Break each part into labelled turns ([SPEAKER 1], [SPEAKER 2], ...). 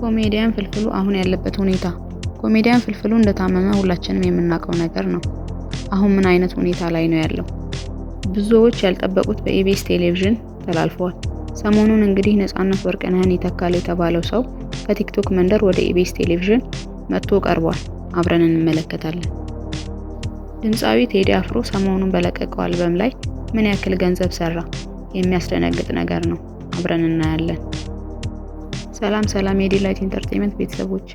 [SPEAKER 1] ኮሜዲያን ፍልፍሉ አሁን ያለበት ሁኔታ። ኮሜዲያን ፍልፍሉ እንደታመመ ሁላችንም የምናውቀው ነገር ነው። አሁን ምን አይነት ሁኔታ ላይ ነው ያለው? ብዙዎች ያልጠበቁት በኢቢኤስ ቴሌቪዥን ተላልፏል። ሰሞኑን እንግዲህ ነፃነት ወርቅነህን ይተካል የተባለው ሰው ከቲክቶክ መንደር ወደ ኢቢኤስ ቴሌቪዥን መጥቶ ቀርቧል። አብረን እንመለከታለን። ድምፃዊ ቴዲ አፍሮ ሰሞኑን በለቀቀው አልበም ላይ ምን ያክል ገንዘብ ሰራ? የሚያስደነግጥ ነገር ነው። አብረን እናያለን። ሰላም የዲላይት ኢንተርቴይንመንት ቤተሰቦች፣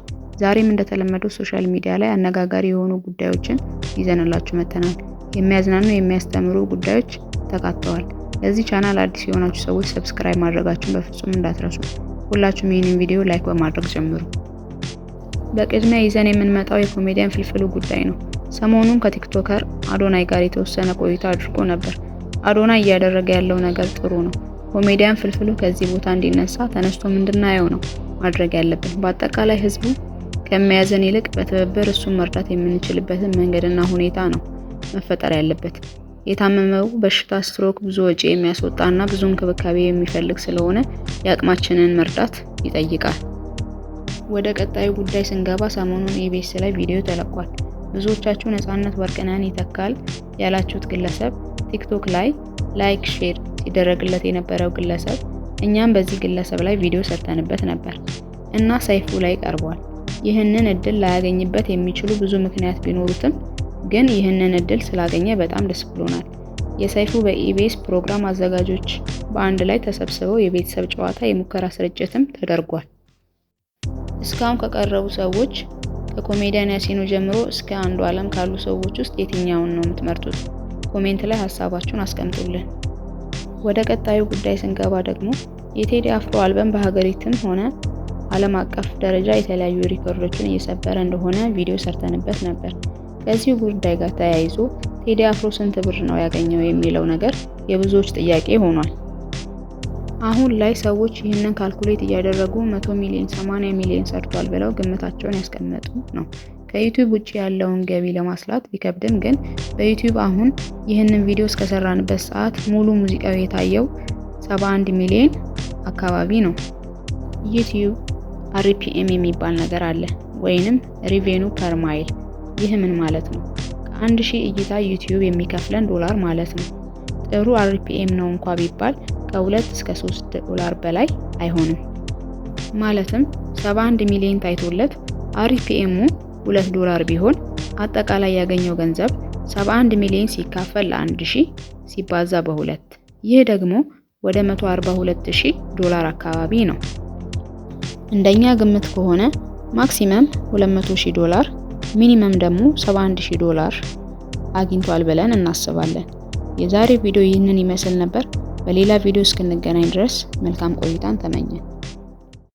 [SPEAKER 1] ዛሬም እንደተለመደው ሶሻል ሚዲያ ላይ አነጋጋሪ የሆኑ ጉዳዮችን ይዘንላችሁ መጥተናል። የሚያዝናኑ የሚያስተምሩ ጉዳዮች ተካተዋል። ለዚህ ቻናል አዲስ የሆናችሁ ሰዎች ሰብስክራይብ ማድረጋችሁን በፍጹም እንዳትረሱ። ሁላችሁም ይህንን ቪዲዮ ላይክ በማድረግ ጀምሩ። በቅድሚያ ይዘን የምንመጣው የኮሜዲያን ፍልፍሉ ጉዳይ ነው። ሰሞኑን ከቲክቶከር አዶናይ ጋር የተወሰነ ቆይታ አድርጎ ነበር። አዶናይ እያደረገ ያለው ነገር ጥሩ ነው። ኮሜዲያን ፍልፍሉ ከዚህ ቦታ እንዲነሳ ተነስቶም እንድናየው ነው ማድረግ ያለብን። በአጠቃላይ ህዝቡ ከሚያዘን ይልቅ በትብብር እሱን መርዳት የምንችልበትን መንገድና ሁኔታ ነው መፈጠር ያለበት። የታመመው በሽታ ስትሮክ ብዙ ወጪ የሚያስወጣና ብዙ እንክብካቤ የሚፈልግ ስለሆነ የአቅማችንን መርዳት ይጠይቃል። ወደ ቀጣዩ ጉዳይ ስንገባ ሰሞኑን ኢቢኤስ ላይ ቪዲዮ ተለቋል። ብዙዎቻችሁ ነፃነት ወርቅነህን ይተካል ያላችሁት ግለሰብ ቲክቶክ ላይ ላይክ ሼር ሲደረግለት የነበረው ግለሰብ እኛም በዚህ ግለሰብ ላይ ቪዲዮ ሰርተንበት ነበር እና ሰይፉ ላይ ቀርቧል። ይህንን እድል ላያገኝበት የሚችሉ ብዙ ምክንያት ቢኖሩትም ግን ይህንን እድል ስላገኘ በጣም ደስ ብሎናል። የሰይፉ በኢቢኤስ ፕሮግራም አዘጋጆች በአንድ ላይ ተሰብስበው የቤተሰብ ጨዋታ የሙከራ ስርጭትም ተደርጓል። እስካሁን ከቀረቡ ሰዎች ከኮሜዲያን ያሲኑ ጀምሮ እስከ አንዱ ዓለም ካሉ ሰዎች ውስጥ የትኛውን ነው የምትመርጡት? ኮሜንት ላይ ሀሳባችሁን አስቀምጡልን። ወደ ቀጣዩ ጉዳይ ስንገባ ደግሞ የቴዲ አፍሮ አልበም በሀገሪቱም ሆነ ዓለም አቀፍ ደረጃ የተለያዩ ሪከርዶችን እየሰበረ እንደሆነ ቪዲዮ ሰርተንበት ነበር። ከዚህ ጉዳይ ጋር ተያይዞ ቴዲ አፍሮ ስንት ብር ነው ያገኘው የሚለው ነገር የብዙዎች ጥያቄ ሆኗል። አሁን ላይ ሰዎች ይህንን ካልኩሌት እያደረጉ 100 ሚሊዮን 80 ሚሊዮን ሰርቷል ብለው ግምታቸውን ያስቀመጡ ነው። ከዩቲዩብ ውጪ ያለውን ገቢ ለማስላት ቢከብድም ግን በዩቲዩብ አሁን ይህንን ቪዲዮ እስከሰራንበት ሰዓት ሙሉ ሙዚቃው የታየው 71 ሚሊዮን አካባቢ ነው። ዩቲዩብ አርፒኤም የሚባል ነገር አለ ወይንም ሪቬኑ ፐር ማይል። ይህ ምን ማለት ነው? ከ1000 እይታ ዩቲዩብ የሚከፍለን ዶላር ማለት ነው። ጥሩ አርፒኤም ነው እንኳ ቢባል ከ2 እስከ 3 ዶላር በላይ አይሆንም። ማለትም 71 ሚሊዮን ታይቶለት አርፒኤሙ 2 ዶላር ቢሆን አጠቃላይ ያገኘው ገንዘብ 71 ሚሊዮን ሲካፈል ለ1000 ሲባዛ በ2 ይህ ደግሞ ወደ 142000 ዶላር አካባቢ ነው። እንደኛ ግምት ከሆነ ማክሲመም 200000 ዶላር ሚኒመም ደግሞ 71000 ዶላር አግኝቷል ብለን እናስባለን። የዛሬ ቪዲዮ ይህንን ይመስል ነበር። በሌላ ቪዲዮ እስክንገናኝ ድረስ መልካም ቆይታን ተመኘን።